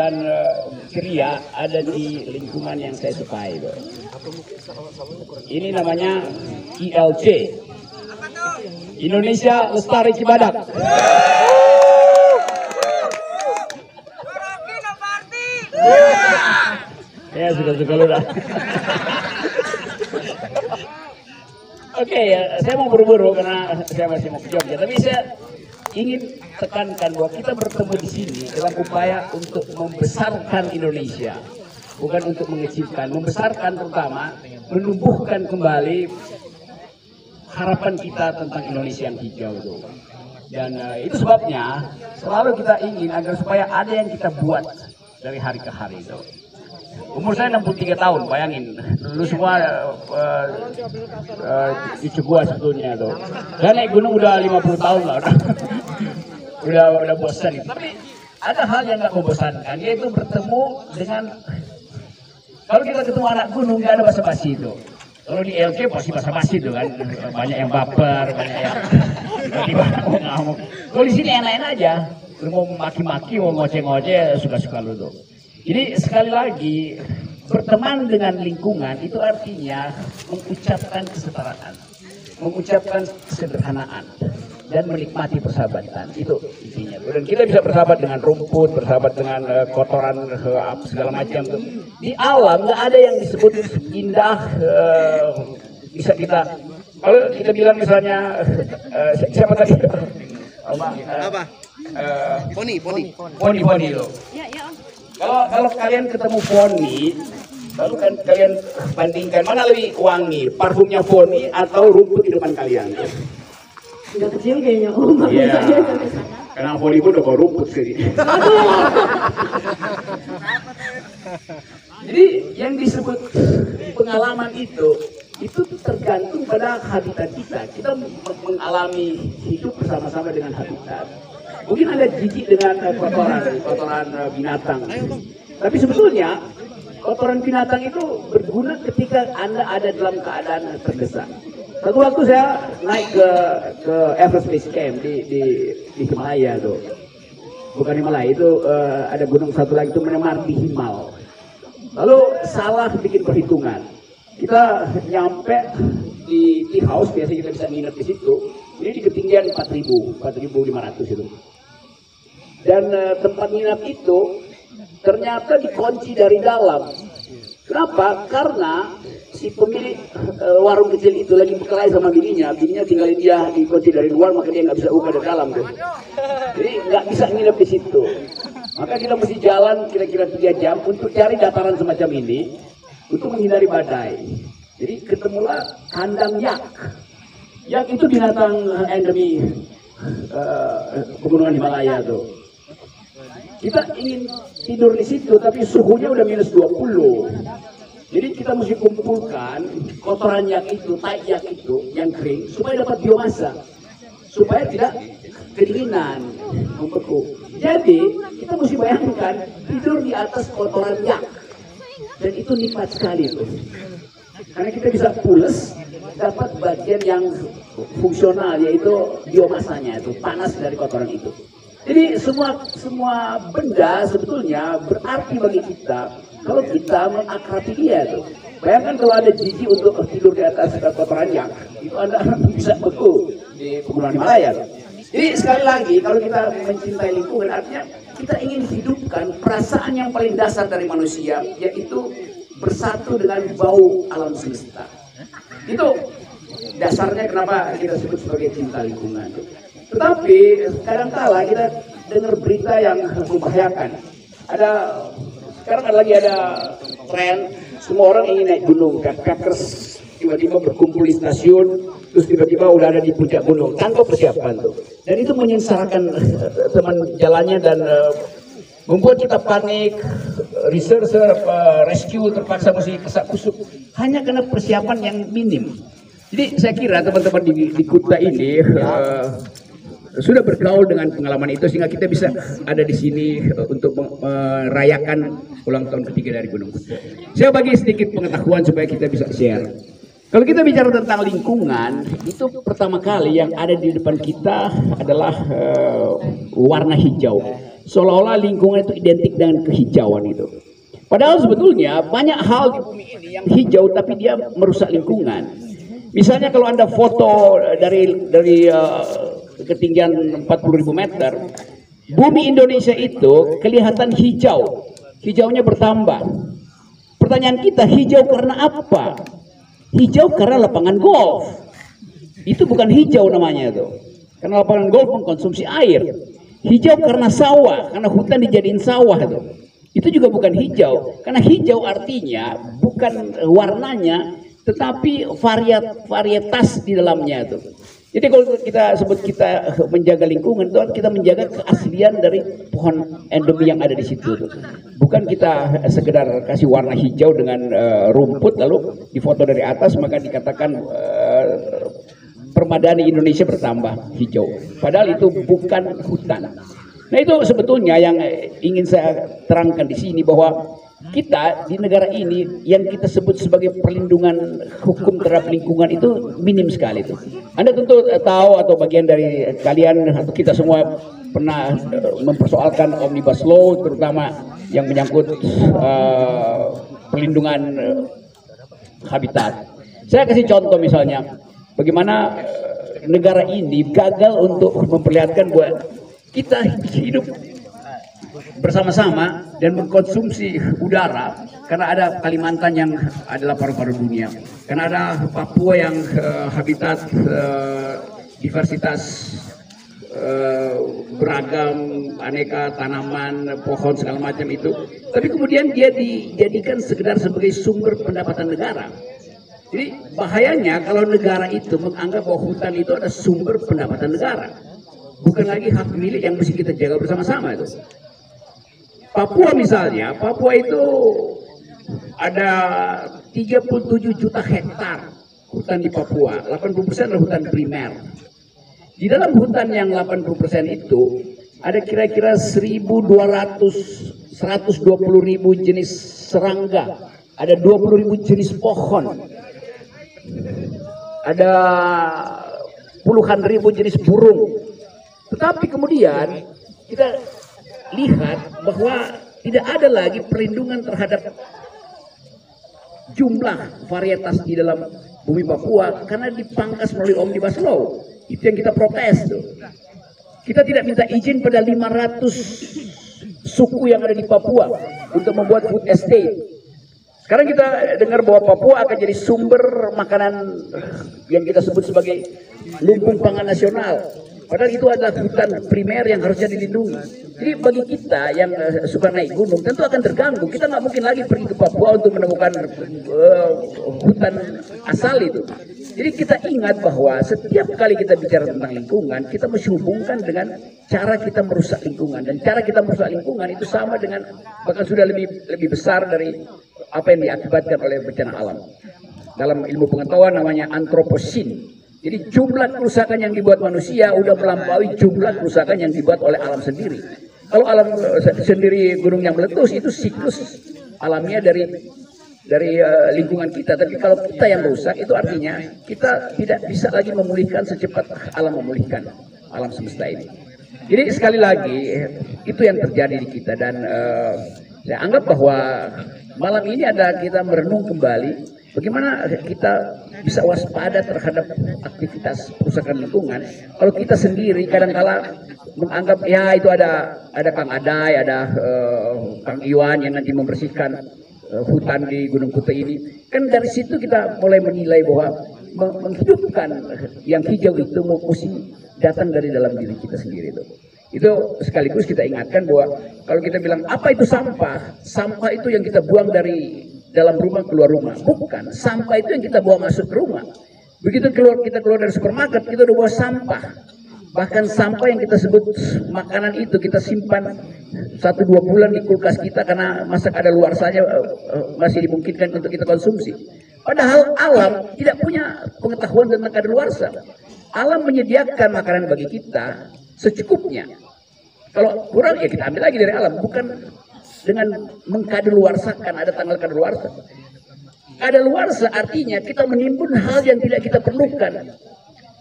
dan ceria ada di lingkungan yang saya sukai. Ini namanya ILC, Indonesia Lestari Cibadak. Ya suka-suka lu dah. Oke, saya mau buru-buru karena saya masih mau ke Jogja. Tapi saya ingin tekankan bahwa kita bertemu di sini dalam upaya untuk membesarkan Indonesia, bukan untuk mengecilkan. Membesarkan terutama menumbuhkan kembali harapan kita tentang Indonesia yang hijau itu. Dan itu sebabnya selalu kita ingin agar supaya ada yang kita buat dari hari ke hari itu. Umur saya 63 tahun, bayangin. Dulu semua cucu gua sebetulnya tuh. Saya naik gunung udah 50 tahun lah. udah bosan itu. Tapi ada hal yang nggak membosankan, yaitu bertemu dengan, kalau kita ketemu anak gunung nggak ada basa-basi itu. Kalau di LK pasti basa-basi itu kan, banyak yang baper, banyak yang tiba-tiba ngamuk. Kalau di sini enak-enak aja, mau maki-maki, mau ngoceh-ngoceh, suka-suka lu tuh. Jadi sekali lagi, berteman dengan lingkungan itu artinya mengucapkan kesetaraan, mengucapkan kesederhanaan, dan menikmati persahabatan. Itu intinya. Dan kita bisa bersahabat dengan rumput, bersahabat dengan kotoran, segala macam. Di alam nggak ada yang disebut indah. Bisa kita, kalau kita bilang misalnya, siapa tadi? Apa? Poni loh. Kalau kalian ketemu poni, lalu kan kalian bandingkan mana lebih wangi, parfumnya poni atau rumput di depan kalian? Udah kecil kayaknya Om. Iya. Karena poni pun udah kau rumput sih. Jadi yang disebut pengalaman itu tergantung pada habitat kita. Kita mengalami hidup bersama-sama dengan habitat. Mungkin ada jijik dengan kotoran binatang. Tapi sebetulnya kotoran binatang itu berguna ketika Anda ada dalam keadaan terdesak. Satu waktu saya naik ke Everest Base Camp di Himalaya tuh. Bukan Himalaya, itu ada gunung satu lagi itu namanya Mardi Himal. Lalu salah bikin perhitungan. Kita nyampe di tea house, biasanya kita bisa nginep di situ. Ini di ketinggian 4.500 itu. Dan tempat nginap itu ternyata dikunci dari dalam. Kenapa? Karena si pemilik warung kecil itu lagi berkelahi sama bininya tinggalin dia dikunci dari luar, maka dia nggak bisa buka dari dalam tuh. Jadi nggak bisa nginep di situ. Maka kita mesti jalan kira-kira 3 jam untuk cari dataran semacam ini untuk menghindari badai. Jadi ketemulah kandang yak. Yak itu binatang endemi pegunungan Himalaya tuh. Kita ingin tidur di situ, tapi suhunya udah -20. Jadi kita mesti kumpulkan kotoran yak itu, tai yak itu yang kering supaya dapat biomasa, supaya tidak kedinginan, membeku. Jadi kita mesti bayangkan tidur di atas kotoran yak, dan itu nikmat sekali tuh. Karena kita bisa pules, dapat bagian yang fungsional, yaitu biomasanya itu, panas dari kotoran itu. Jadi semua benda sebetulnya berarti bagi kita kalau kita mengakrabi dia tuh. Bayangkan kalau ada jijik untuk tidur di atas kotoran yak, itu Anda bisa beku di pegunungan Himalaya. Jadi sekali lagi kalau kita mencintai lingkungan, artinya kita ingin hidupkan perasaan yang paling dasar dari manusia, yaitu bersatu dengan bau alam semesta. Itu dasarnya kenapa kita sebut sebagai cinta lingkungan. Tetapi kadang-kala kita dengar berita yang membahayakan. Sekarang lagi ada tren semua orang ingin naik gunung, backpackers tiba-tiba berkumpul di stasiun, terus tiba-tiba udah ada di puncak gunung tanpa persiapan tuh. Dan itu menyengsarakan teman jalannya dan membuat kita panik. Researcher, rescue terpaksa mesti kesak-kusuk hanya karena persiapan yang minim. Jadi saya kira teman-teman di Kuta ini sudah bergaul dengan pengalaman itu sehingga kita bisa ada di sini untuk merayakan ulang tahun ketiga dari Gunung Kuta. Saya bagi sedikit pengetahuan supaya kita bisa share. Kalau kita bicara tentang lingkungan, itu pertama kali yang ada di depan kita adalah warna hijau. seolah-olah lingkungan itu identik dengan kehijauan itu. Padahal sebetulnya banyak hal di bumi ini yang hijau tapi dia merusak lingkungan. Misalnya kalau Anda foto dari ketinggian 40.000 meter, bumi Indonesia itu kelihatan hijau. Hijaunya bertambah. Pertanyaan kita, hijau karena apa? Hijau karena lapangan golf. Itu bukan hijau namanya itu. Karena lapangan golf mengkonsumsi air. Hijau karena sawah, karena hutan dijadiin sawah itu. Itu juga bukan hijau. Karena hijau artinya bukan warnanya, tetapi varietas di dalamnya itu. Jadi kalau kita sebut kita menjaga lingkungan itu kita menjaga keaslian dari pohon endemi yang ada di situ. Bukan kita sekedar kasih warna hijau dengan rumput lalu difoto dari atas maka dikatakan permadani Indonesia bertambah hijau. Padahal itu bukan hutan. Nah itu sebetulnya yang ingin saya terangkan di sini bahwa kita di negara ini yang kita sebut sebagai perlindungan hukum terhadap lingkungan itu minim sekali itu. Anda tentu tahu atau bagian dari kalian atau kita semua pernah mempersoalkan Omnibus Law terutama yang menyangkut perlindungan habitat. Saya kasih contoh misalnya bagaimana negara ini gagal untuk memperlihatkan bahwa kita hidup bersama-sama dan mengkonsumsi udara karena ada Kalimantan yang adalah paru-paru dunia, karena ada Papua yang habitat diversitas beragam aneka tanaman, pohon segala macam itu, tapi kemudian dia dijadikan sekedar sebagai sumber pendapatan negara. Jadi bahayanya kalau negara itu menganggap bahwa hutan itu ada sumber pendapatan negara, bukan lagi hak milik yang mesti kita jaga bersama-sama itu. Papua misalnya, Papua itu ada 37 juta hektar hutan di Papua, 80% adalah hutan primer. Di dalam hutan yang 80% itu ada kira-kira 120.000 jenis serangga, ada 20.000 jenis pohon, ada puluhan ribu jenis burung. Tetapi kemudian kita lihat bahwa tidak ada lagi perlindungan terhadap jumlah varietas di dalam bumi Papua karena dipangkas melalui Omnibus Law. Itu yang kita protes tuh. Kita tidak minta izin pada 500 suku yang ada di Papua untuk membuat food estate. Sekarang kita dengar bahwa Papua akan jadi sumber makanan yang kita sebut sebagai lumbung pangan nasional. Padahal itu adalah hutan primer yang harusnya dilindungi. Jadi bagi kita yang suka naik gunung tentu akan terganggu. Kita nggak mungkin lagi pergi ke Papua untuk menemukan hutan asal itu. Jadi kita ingat bahwa setiap kali kita bicara tentang lingkungan, kita mesti hubungkan dengan cara kita merusak lingkungan. Dan cara kita merusak lingkungan itu sama dengan bahkan sudah lebih besar dari apa yang diakibatkan oleh bencana alam. Dalam ilmu pengetahuan namanya antroposin. Jadi jumlah kerusakan yang dibuat manusia udah melampaui jumlah kerusakan yang dibuat oleh alam sendiri. Kalau alam sendiri gunung yang meletus itu siklus alamiah dari lingkungan kita. Tapi kalau kita yang rusak itu artinya kita tidak bisa lagi memulihkan secepat alam memulihkan alam semesta ini. Jadi sekali lagi itu yang terjadi di kita dan saya anggap bahwa malam ini ada kita merenung kembali bagaimana kita bisa waspada terhadap aktivitas perusakan lingkungan. Kalau kita sendiri kadang-kala menganggap ya itu ada Kang Adai, ada Kang Iwan yang nanti membersihkan hutan di Gunung Kute ini. Kan dari situ kita mulai menilai bahwa menghidupkan yang hijau itu mesti datang dari dalam diri kita sendiri itu. Itu sekaligus kita ingatkan bahwa kalau kita bilang apa itu sampah, sampah itu yang kita buang dari dalam rumah keluar rumah. Bukan, sampah itu yang kita bawa masuk ke rumah. Begitu kita keluar dari supermarket, kita udah bawa sampah. Bahkan sampah yang kita sebut makanan itu kita simpan 1-2 bulan di kulkas kita karena masa kadaluarsanya masih dimungkinkan untuk kita konsumsi. Padahal alam tidak punya pengetahuan tentang kadaluarsa. Alam menyediakan makanan bagi kita secukupnya. Kalau kurang ya kita ambil lagi dari alam, bukan dengan mengkadaluarsakan ada tanggal kadaluarsa. Kadaluarsa artinya kita menimbun hal yang tidak kita perlukan.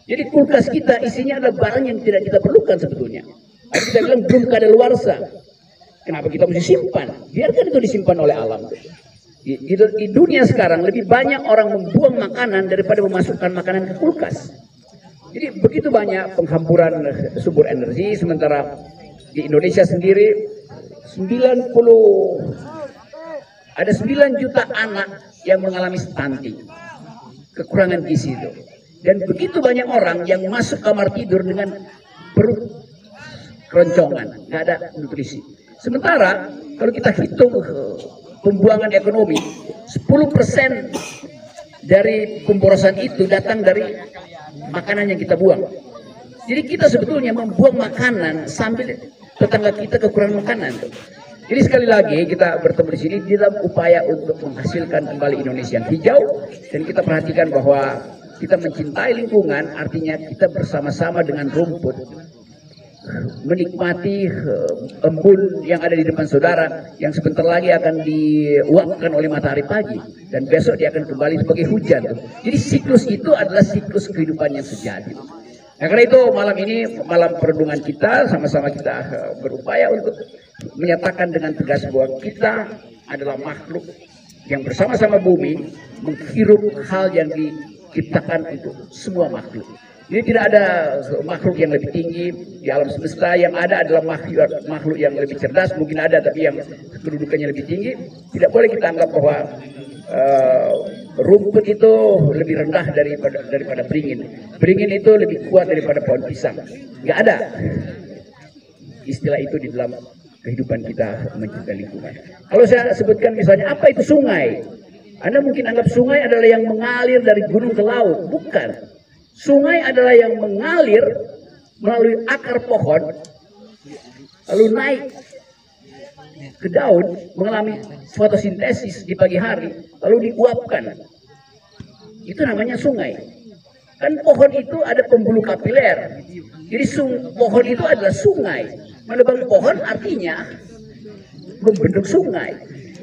Jadi kulkas kita isinya adalah barang yang tidak kita perlukan sebetulnya. Tapi kita bilang belum kadaluarsa. Kenapa kita mesti simpan? Biarkan itu disimpan oleh alam. Di dunia sekarang lebih banyak orang membuang makanan daripada memasukkan makanan ke kulkas. Jadi begitu banyak penghamburan sumber energi, sementara di Indonesia sendiri 9 juta anak yang mengalami stunting, kekurangan gizi itu. Dan begitu banyak orang yang masuk kamar tidur dengan perut keroncongan, nggak ada nutrisi. Sementara kalau kita hitung pembuangan ekonomi, 10% dari pemborosan itu datang dari makanan yang kita buang. Jadi kita sebetulnya membuang makanan sambil tetangga kita kekurangan makanan. Jadi sekali lagi kita bertemu di sini dalam upaya untuk menghasilkan kembali Indonesia yang hijau, dan kita perhatikan bahwa kita mencintai lingkungan, artinya kita bersama-sama dengan rumput menikmati embun yang ada di depan saudara yang sebentar lagi akan diuapkan oleh matahari pagi, dan besok dia akan kembali sebagai hujan. Jadi siklus itu adalah siklus kehidupan yang sejati. Nah, karena itu malam ini malam perenungan kita, sama-sama kita berupaya untuk menyatakan dengan tegas bahwa kita adalah makhluk yang bersama-sama bumi menghirup hal yang diciptakan untuk semua makhluk. Jadi tidak ada makhluk yang lebih tinggi di alam semesta. Yang ada adalah makhluk yang lebih cerdas, mungkin ada, tapi yang kedudukannya lebih tinggi. Tidak boleh kita anggap bahwa rumput itu lebih rendah daripada beringin. Beringin itu lebih kuat daripada pohon pisang. Nggak ada istilah itu di dalam kehidupan kita mencintai lingkungan. Kalau saya sebutkan misalnya, apa itu sungai? Anda mungkin anggap sungai adalah yang mengalir dari gunung ke laut. Bukan. Sungai adalah yang mengalir melalui akar pohon, lalu naik ke daun, mengalami fotosintesis di pagi hari, lalu diuapkan. Itu namanya sungai. Kan pohon itu ada pembuluh kapiler. Jadi pohon itu adalah sungai. Menebang pohon artinya membentuk sungai.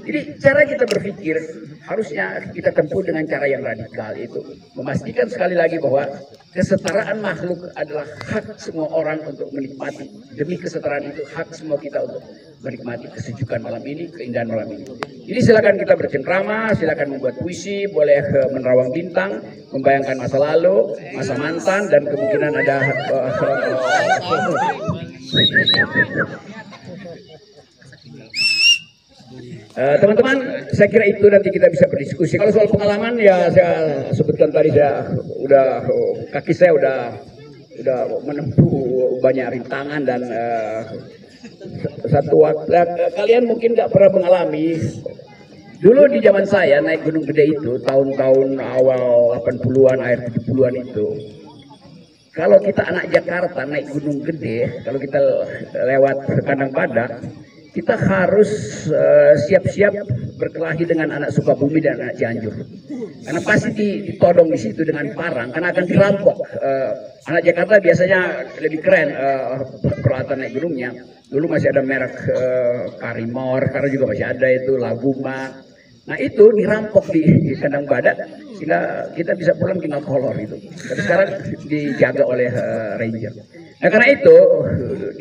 Jadi cara kita berpikir harusnya kita tempuh dengan cara yang radikal, itu memastikan sekali lagi bahwa kesetaraan makhluk adalah hak semua orang untuk menikmati. Demi kesetaraan itu hak semua kita untuk menikmati kesejukan malam ini, keindahan malam ini. Jadi silakan kita bercengkrama, silakan membuat puisi, boleh menerawang bintang, membayangkan masa lalu, masa mantan, dan kemungkinan ada teman-teman, saya kira itu nanti kita bisa berdiskusi. Kalau soal pengalaman ya saya sebutkan tadi, kaki saya udah menempuh banyak rintangan, dan satu waktu kalian mungkin nggak pernah mengalami. Dulu di zaman saya naik Gunung Gede itu tahun-tahun awal 80-an, akhir 70-an itu. Kalau kita anak Jakarta naik Gunung Gede, kalau kita lewat Kandang Badak, kita harus siap-siap berkelahi dengan anak Sukabumi dan anak Cianjur. Karena pasti ditodong di situ dengan parang, karena akan dirampok. Anak Jakarta biasanya lebih keren peralatan naik gunungnya. Dulu masih ada merek Karimor, karena juga masih ada itu Laguma. Nah itu dirampok di Kandang Badak, sehingga kita bisa pulang tinggal kolor itu. Tapi sekarang dijaga oleh ranger. Nah karena itu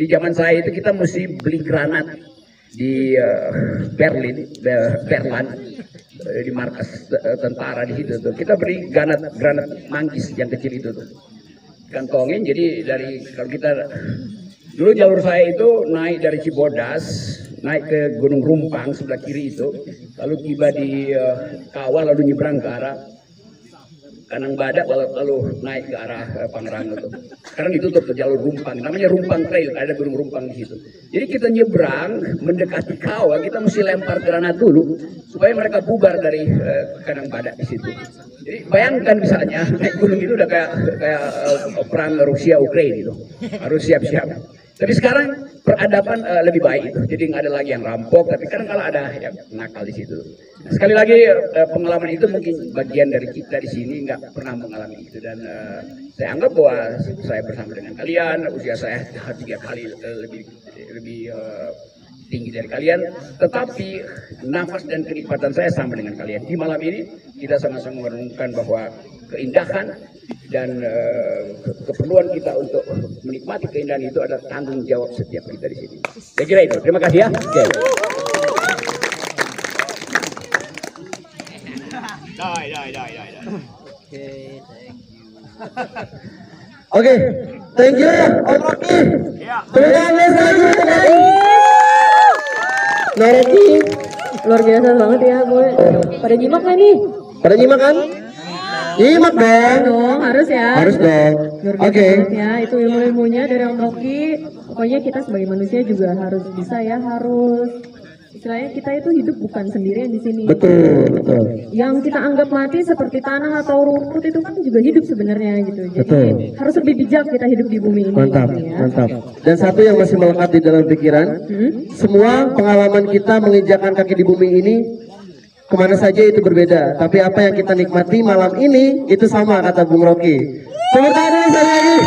di zaman saya itu kita mesti beli granat di Berlin di markas tentara di situ tuh. Kita beri granat manggis yang kecil itu tuh, kantongin. Jadi kalau kita dulu jalur saya itu naik dari Cibodas, naik ke Gunung Rumpang sebelah kiri itu, lalu tiba di Kawah, lalu nyebrang ke arah Kandang Badak, lalu naik ke arah Pangrango itu. Sekarang ditutup ke jalur Rumpang, namanya Rumpang Trail, ada Gunung Rumpang di situ. Jadi kita nyebrang mendekati Kawah, kita mesti lempar granat dulu supaya mereka bubar dari Kandang Badak di situ. Jadi bayangkan misalnya naik gunung itu udah kayak perang Rusia Ukraina itu, harus siap-siap. Tapi sekarang peradaban lebih baik itu, jadi nggak ada lagi yang rampok, tapi kadang kala ada yang nakal di situ. Nah, sekali lagi pengalaman itu mungkin bagian dari kita di sini nggak pernah mengalami itu, dan saya anggap bahwa saya bersama dengan kalian, usia saya 3 kali lebih tinggi dari kalian, tetapi nafas dan kenikmatan saya sama dengan kalian. Di malam ini kita sama-sama merenungkan bahwa keindahan dan keperluan kita untuk menikmati keindahan itu adalah tanggung jawab setiap kita di sini. Saya kira itu. Terima kasih ya. Oke, thank you Om Rocky. Terima kasih. Rocky, Luar biasa banget ya gue. Pada nyimak gak nih? pada nyimak kan? Nyimak dong. Dong, harus ya. Harus dong. Luar biasa Oke. banget ya, itu ilmu-ilmunya dari Om Rocky. Pokoknya kita sebagai manusia juga harus bisa ya, harus istilahnya kita itu hidup bukan sendirian di sini. Betul, betul. Yang kita anggap mati seperti tanah atau rumput itu kan juga hidup sebenarnya gitu. Jadi Betul. harus lebih bijak kita hidup di bumi ini. Mantap, gitu ya. mantap. Dan satu yang masih melekat di dalam pikiran, semua pengalaman kita menginjakkan kaki di bumi ini kemana saja itu berbeda. Tapi apa yang kita nikmati malam ini itu sama, kata Bung Rocky. Tepuk tangan dulu sekali lagi.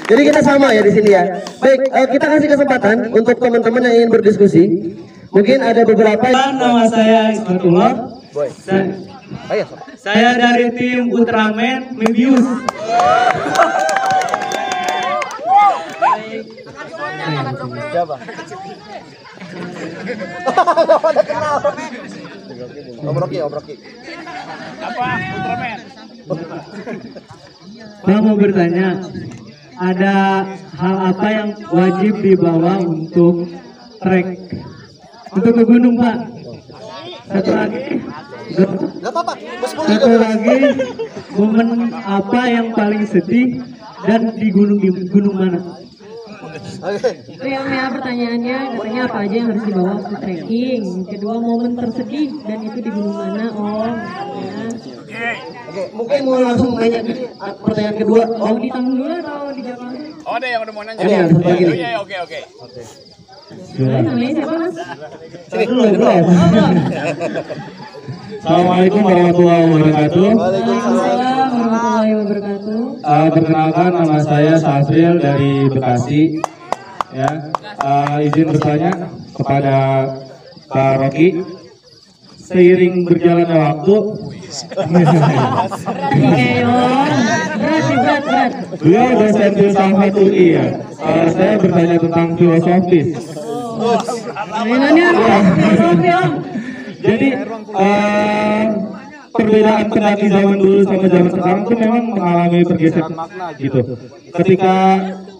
Jadi kita sama ya di sini ya. Baik, kita kasih kesempatan untuk teman-teman yang ingin berdiskusi. Mungkin ada beberapa. Nama saya Ismatullah. Saya dari tim Ultraman Mebius. Om Rocky. Apa Ultraman? Saya mau bertanya, ada hal apa yang wajib dibawa untuk trek untuk ke gunung, Pak? Satu lagi, momen apa yang paling sedih dan di gunung mana? Itu yang ya pertanyaannya, katanya apa aja yang harus dibawa waktu trekking. Kedua, momen tersedih dan itu di gunung mana, Om? Ya. Oke, mungkin mau langsung nanya pertanyaan kedua. Mau ditanggung dulu atau dijawab? Oh, ada yang udah mau nanya. Ada, satu lagi. Iya, oke. Namanya siapa, Mas? Dulu. Assalamualaikum warahmatullahi wabarakatuh. Waalaikumsalam warahmatullahi wabarakatuh. Perkenalkan, nama saya Safril dari Bekasi. Ya, izin bertanya kepada Pak Rocky. Seiring berjalannya waktu, Oke, Om. Berat. beliau dosen filsafat UI ya. Saya bertanya tentang filosofis. Mainannya filosofi, Om. Jadi perbedaan pendaki zaman dulu sama zaman sekarang itu memang mengalami pergeseran makna gitu. Ketika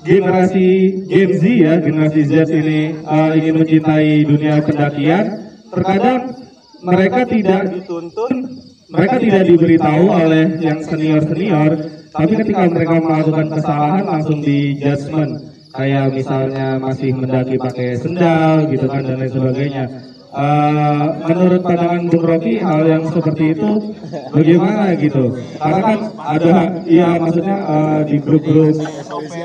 generasi Gen Z ya, generasi Z ini ingin mencintai dunia pendakian, terkadang mereka tidak dituntun, mereka tidak diberitahu oleh yang senior, tapi ketika mereka melakukan kesalahan langsung di judgment, kayak misalnya masih mendaki pakai sendal gitu kan dan lain sebagainya. Menurut pandangan Bung Rocky, hal yang seperti itu bagaimana gitu? Karena kan ada, ya maksudnya di grup-grup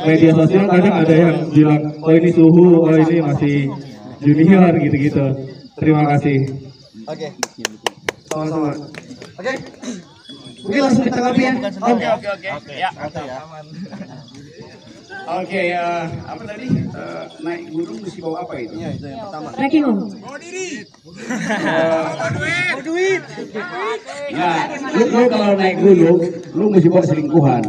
media sosial kadang ada yang bilang, oh ini suhu, oh ini masih junior gitu-gitu. Terima kasih. Oke. Sama-sama. Oke. Mungkin langsung ditanggapi ya. Oke. Ya. Oke, apa tadi? Naik gunung mesti bawa apa itu? Iya, itu yang pertama. Trekking, Om. Duit. Nah, lu kalau naik gunung, lu mesti bawa selingkuhan.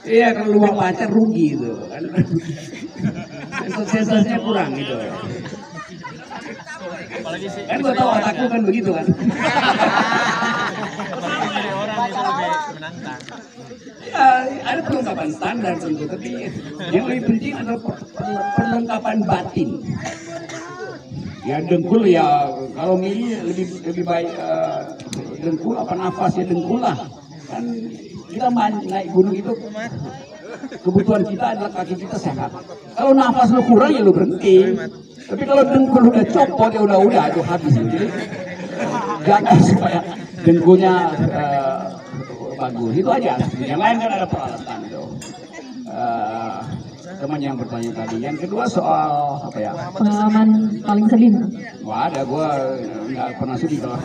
Iya, kalau lu bawa pacar rugi itu. Sensasinya kurang gitu. Kan gua tahu otakku kan begitu kan. Ya, ada perlengkapan standar tentu, tapi yang lebih penting adalah perlengkapan batin. Ya dengkul ya, kalau milih lebih baik dengkul apa nafas ya dengkul lah. Kan kita naik gunung itu kebutuhan kita adalah kaki kita sehat. Kalau nafas lu kurang ya lu berhenti. Tapi kalau dengkul udah copot ya udah itu habis. Jadi jaga supaya dengkulnya bagus. Itu aja. Yang lain kan ada peralatan itu. Teman yang bertanya tadi. Yang kedua soal apa ya? Pengalaman paling sedih. Wah ada, gua nggak pernah sedih kalau.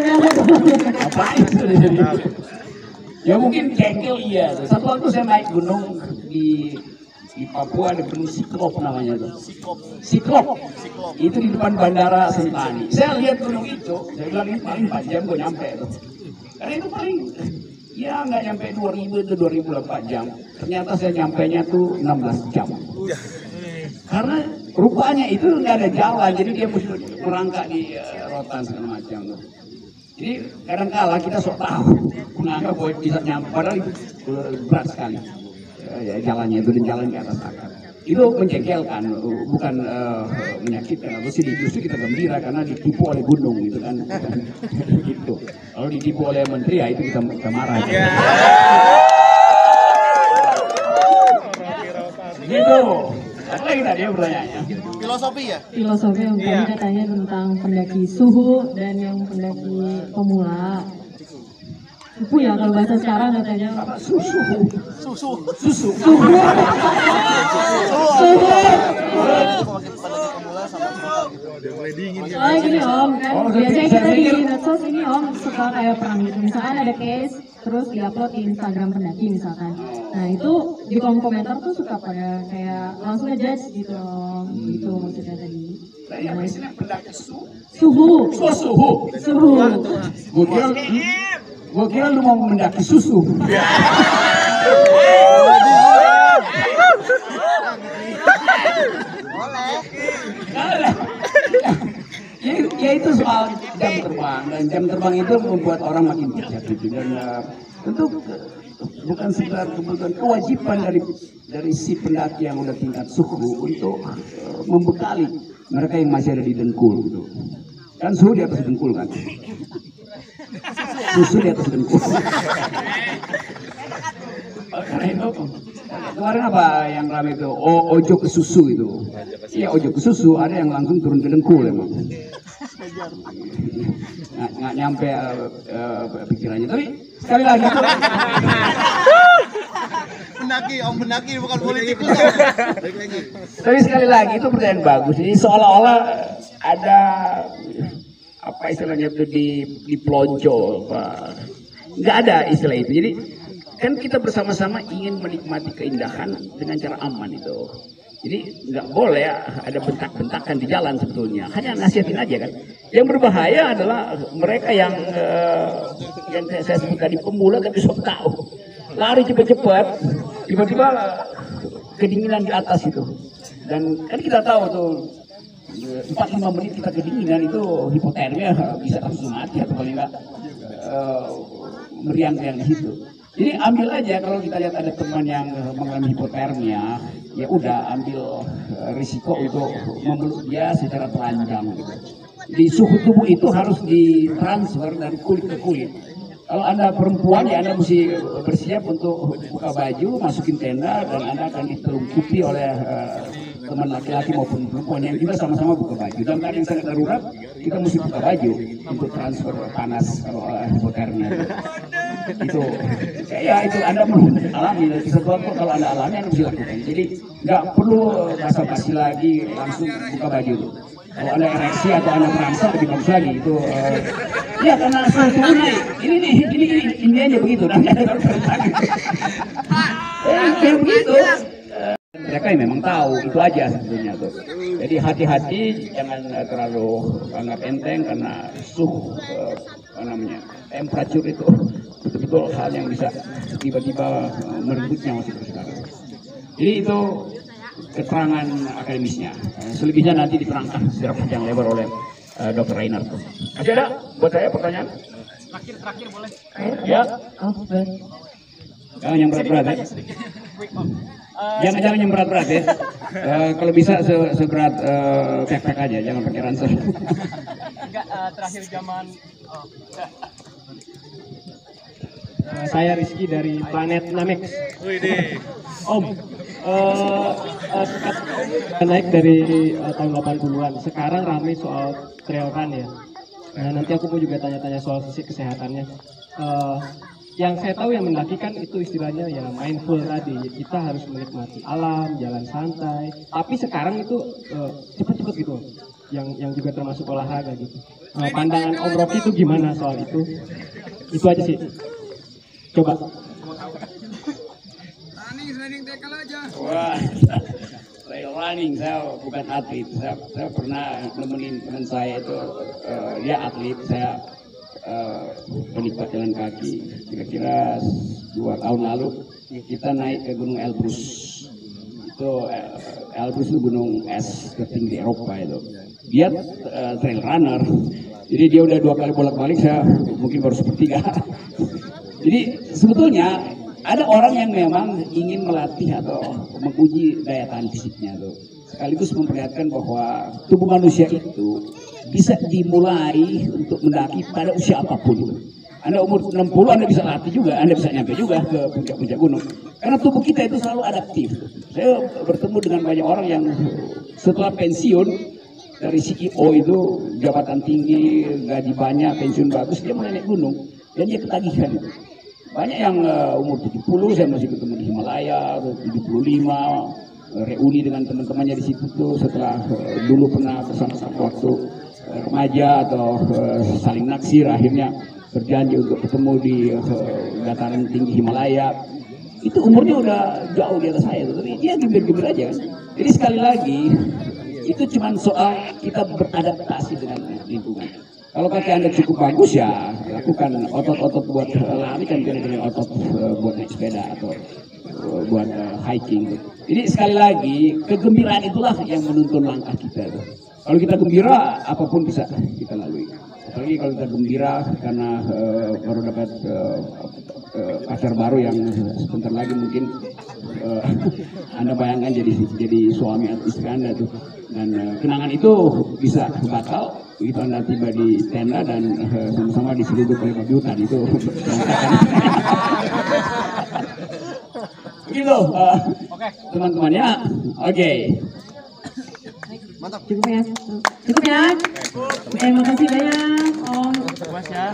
Ngapain sudah jadi? Ya mungkin jengkel iya. Satu waktu saya naik gunung di Di Papua ada gunung Siklop namanya tuh. Siklop. Itu di depan bandara Sentani. Saya lihat gunung itu, saya bilang ini paling 4 jam gue nyampe tuh. Karena itu paling, ya nggak nyampe 2000 itu 2004 jam. Ternyata saya nyampenya tuh 16 jam. Karena rupanya itu nggak ada jalan, jadi dia mesti merangkak di rotan segala macam tuh. Jadi kadang-kala kita sok tahu menganggap bahwa bisa nyampe, padahal itu berat sekali. Ya, jalannya itu dan jalan di atas akar. Itu menjengkelkan, bukan menyakitkan atau sedih. Justru kita gembira karena ditipu oleh gunung gitu kan. Gitu. Kalau ditipu oleh menteri ya itu kita marah. Gitu. Apa lagi tadi pertanyaannya? Filosofi ya? Filosofi yang tadi katanya tentang pendaki suhu dan yang pendaki pemula. Suhu ya kalau bahasa sekarang katanya. Apa? Susu. Oh gini om, kan biasanya kita di medsos ini om suka kayak perang gitu. Misalkan ada case, terus diupload di Instagram pendaki misalkan. Nah itu di kolom komentar tuh suka pada kayak langsung ngejudge gitu om. Gitu maksudnya tadi. Tadi apa istilah pendaki suhu? Suhu. Gue kira lu mau mendaki susu. Ya itu soal jam terbang, dan jam terbang itu membuat orang makin bijak gitu. Dan tentu bukan sekedar kebutuhan, kewajiban dari si pendaki yang udah tingkat suhu untuk membekali mereka yang masih ada di dengkul gitu. Kan suhu di atas dengkul kan, susu di atas dengkul. Karena itu kemarin apa yang ramai itu ojo ke susu itu. Iya ojo ke susu, ada yang langsung turun ke dengkul emang. Nggak nyampe pikirannya, tapi sekali lagi itu pendaki bukan politikus. tapi sekali lagi itu pertanyaan bagus. Jadi seolah-olah ada apa istilahnya itu di pelonco, nggak ada istilah itu. Jadi kan kita bersama-sama ingin menikmati keindahan dengan cara aman itu. Jadi nggak boleh ada bentak-bentakan di jalan sebetulnya. Hanya nasihatin aja kan. Yang berbahaya adalah mereka yang saya sebut tadi pemula tapi sok tahu. Lari cepat-cepat, tiba-tiba kedinginan di atas itu. Dan kan kita tahu tuh 4-5 menit kita kedinginan itu hipotermia bisa langsung mati atau paling nggak meriang-riang di situ. Jadi ambil aja kalau kita lihat ada teman yang mengalami hipotermia, ya udah ambil risiko untuk memeluk dia secara telanjang gitu. Jadi suhu tubuh itu harus ditransfer dari kulit ke kulit. Kalau Anda perempuan ya Anda mesti bersiap untuk buka baju, masukin tenda dan Anda akan ditelungkupi oleh teman laki-laki maupun perempuan yang juga sama-sama buka baju. Dan keadaan yang sangat darurat kita mesti buka baju untuk transfer panas kalau hipotermia. Itu ya itu Anda mengalami sesuatu kalau Anda alami Anda bisa lakukan. Jadi nggak perlu basa-basi lagi, langsung buka baju. Kalau Anda ereksi atau Anda merangsang lebih bagus lagi itu. Ya karena suhu naik. Ini aja begitu. Nanti ada yang begitu. Mereka yang memang tahu itu aja sebetulnya tuh. Jadi hati-hati, jangan terlalu anggap enteng karena suhu temperatur itu betul-betul hal yang bisa tiba-tiba merenggut nyawa seseorang. Jadi itu keterangan akademisnya. Selebihnya nanti diterangkan secara panjang lebar oleh Dr. Reinhardt. Masih ada buat saya pertanyaan? Terakhir boleh. Ya. Jangan yang berat-berat ya. Jangan yang berat-berat ya. Kalau bisa seberat kek-kek aja, jangan pakai ransel. Enggak, terakhir zaman. Saya Rizky dari Planet Namex. Om, naik dari tahun 80-an. Sekarang ramai soal trail run ya. Nah, nanti aku mau juga tanya-tanya soal sisi kesehatannya. Yang saya tahu yang mendaki kan itu istilahnya ya mindful tadi. Kita harus menikmati alam, jalan santai. Tapi sekarang itu cepet-cepet gitu. Yang juga termasuk olahraga gitu. Pandangan Om Rocky itu gimana soal itu? Itu aja sih. Coba. Wah, trail running, saya bukan atlet. Saya pernah nemenin teman saya itu, dia atlet, saya penikmat jalan kaki. Kira-kira 2 tahun lalu kita naik ke Gunung Elbrus. Itu Elbrus itu gunung es tertinggi di Eropa itu. Dia trail runner, jadi dia udah 2 kali bolak-balik, saya mungkin baru sepertiga. Jadi sebetulnya ada orang yang memang ingin melatih atau menguji daya tahan fisiknya tuh. Sekaligus memperlihatkan bahwa tubuh manusia itu bisa dimulai untuk mendaki pada usia apapun. Anda umur 60, Anda bisa latih juga, Anda bisa nyampe juga ke puncak-puncak gunung. Karena tubuh kita itu selalu adaptif. Saya bertemu dengan banyak orang yang setelah pensiun dari CEO itu, jabatan tinggi, gaji banyak, pensiun bagus, dia mulai naik gunung dan dia ketagihan. Banyak yang umur 70, saya masih ketemu di Himalaya, 75, reuni dengan teman-temannya di situ tuh setelah dulu pernah bersama-sama waktu remaja atau saling naksir, akhirnya berjanji untuk ketemu di dataran tinggi Himalaya. Itu umurnya udah jauh di atas saya, tapi dia gembir-gembir aja kan. Jadi sekali lagi itu cuma soal kita beradaptasi dengan lingkungan. Kalau kaki Anda cukup bagus ya lakukan otot-otot buat lari kan dengan otot buat naik sepeda atau buat hiking. Jadi sekali lagi kegembiraan itulah yang menuntun langkah kita. Kalau kita gembira apapun bisa kita lalui. Apalagi kalau kita gembira karena baru dapat pacar baru yang sebentar lagi mungkin Anda bayangkan jadi suami atau istri Anda tuh. Dan kenangan itu bisa batal begitu Anda tiba di tenda dan sama-sama diseruduk oleh babi hutan itu. Begitu teman-temannya. Oke. Cukup ya. Cukup ya. Oke, makasih banyak Om. Mas ya.